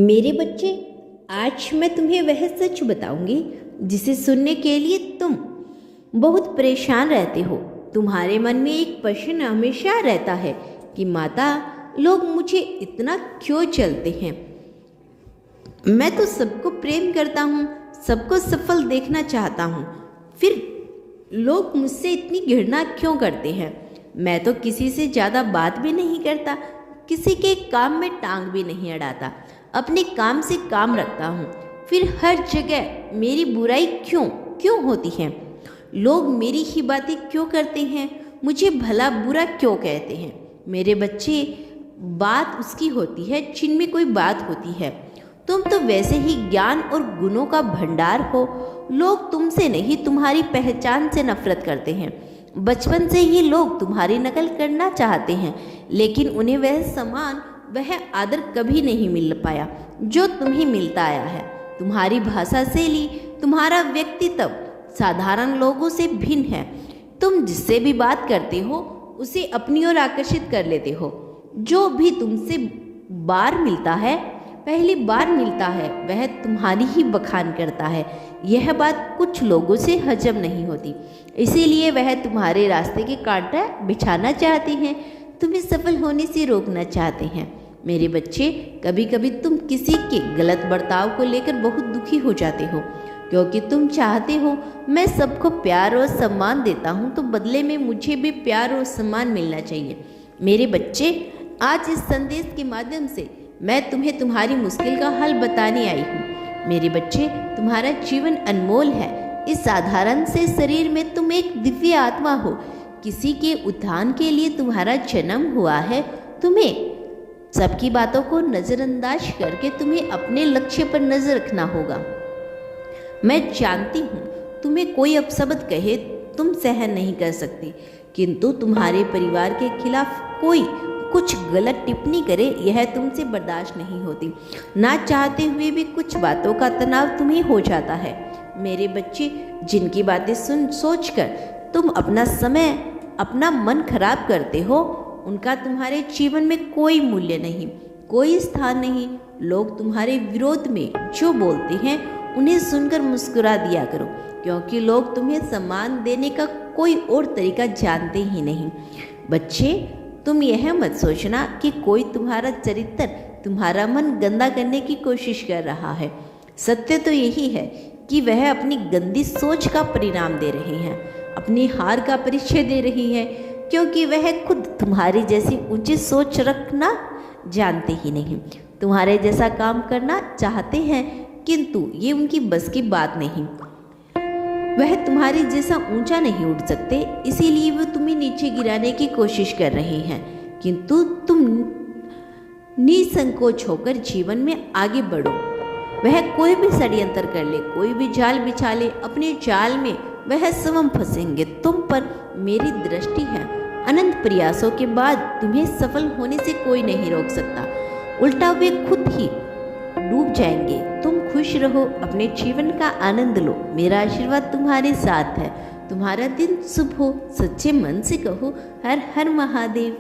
मेरे बच्चे, आज मैं तुम्हें वह सच बताऊंगी जिसे सुनने के लिए तुम बहुत परेशान रहते हो। तुम्हारे मन में एक प्रश्न हमेशा रहता है कि माता, लोग मुझे इतना क्यों चलते हैं। मैं तो सबको प्रेम करता हूँ, सबको सफल देखना चाहता हूँ, फिर लोग मुझसे इतनी घृणा क्यों करते हैं। मैं तो किसी से ज़्यादा बात भी नहीं करता, किसी के काम में टांग भी नहीं अड़ाता, अपने काम से काम रखता हूँ, फिर हर जगह मेरी बुराई क्यों क्यों होती है। लोग मेरी ही बातें क्यों करते हैं, मुझे भला बुरा क्यों कहते हैं। मेरे बच्चे, बात उसकी होती है जिनमें कोई बात होती है। तुम तो वैसे ही ज्ञान और गुणों का भंडार हो। लोग तुमसे नहीं, तुम्हारी पहचान से नफरत करते हैं। बचपन से ही लोग तुम्हारी नकल करना चाहते हैं, लेकिन उन्हें वह सम्मान, वह आदर कभी नहीं मिल पाया जो तुम्हें मिलता आया है। तुम्हारी भाषा शैली, तुम्हारा व्यक्तित्व साधारण लोगों से भिन्न है। तुम जिससे भी बात करते हो उसे अपनी ओर आकर्षित कर लेते हो। जो भी तुमसे पहली बार मिलता है वह तुम्हारी ही बखान करता है। यह बात कुछ लोगों से हजम नहीं होती, इसीलिए वह तुम्हारे रास्ते के कांटा बिछाना चाहते हैं, तुम्हें सफल होने से रोकना चाहते हैं। मेरे बच्चे, कभी कभी तुम किसी के गलत बर्ताव को लेकर बहुत दुखी हो जाते हो, क्योंकि तुम चाहते हो मैं सबको प्यार और सम्मान देता हूँ, तो बदले में मुझे भी प्यार और सम्मान मिलना चाहिए। मेरे बच्चे, आज इस संदेश के माध्यम से मैं तुम्हें तुम्हारी मुश्किल का हल बताने आई हूँ। मेरे बच्चे, तुम्हारा जीवन अनमोल है। इस साधारण से शरीर में तुम एक दिव्य आत्मा हो। किसी के उत्थान के लिए तुम्हारा जन्म हुआ है। तुम्हें सबकी बातों को नज़रअंदाज करके तुम्हें अपने लक्ष्य पर नजर रखना होगा। मैं जानती हूँ तुम्हें कोई अपशब्द कहे तुम सहन नहीं कर सकती, किंतु तुम्हारे परिवार के खिलाफ कोई कुछ गलत टिप्पणी करे, यह तुमसे बर्दाश्त नहीं होती। ना चाहते हुए भी कुछ बातों का तनाव तुम्हें हो जाता है। मेरे बच्चे, जिनकी बातें सोचकर तुम अपना समय, अपना मन खराब करते हो, उनका तुम्हारे जीवन में कोई मूल्य नहीं, कोई स्थान नहीं। लोग तुम्हारे विरोध में जो बोलते हैं उन्हें सुनकर मुस्कुरा दिया करो, क्योंकि लोग तुम्हें सम्मान देने का कोई और तरीका जानते ही नहीं। बच्चे, तुम यह मत सोचना कि कोई तुम्हारा चरित्र, तुम्हारा मन गंदा करने की कोशिश कर रहा है। सत्य तो यही है कि वह अपनी गंदी सोच का परिणाम दे रही हैं, अपनी हार का परिचय दे रही है, क्योंकि वह खुद तुम्हारी जैसी ऊंची सोच रखना जानते ही नहीं। तुम्हारे जैसा काम करना चाहते हैं, किंतु ये उनकी बस की बात नहीं। वह तुम्हारे जैसा ऊंचा नहीं उड़ सकते, इसीलिए वो तुम्हें नीचे गिराने की कोशिश कर रहे हैं। किंतु तुम निसंकोच होकर जीवन में आगे बढ़ो। वह कोई भी षड्यंत्र कर ले, कोई भी जाल बिछा ले, अपने जाल में वह स्वयं फंसेंगे। तुम पर मेरी दृष्टि है। अनंत प्रयासों के बाद तुम्हें सफल होने से कोई नहीं रोक सकता, उल्टा वे खुद ही डूब जाएंगे। तुम खुश रहो, अपने जीवन का आनंद लो। मेरा आशीर्वाद तुम्हारे साथ है। तुम्हारा दिन शुभ हो। सच्चे मन से कहो, हर हर महादेव।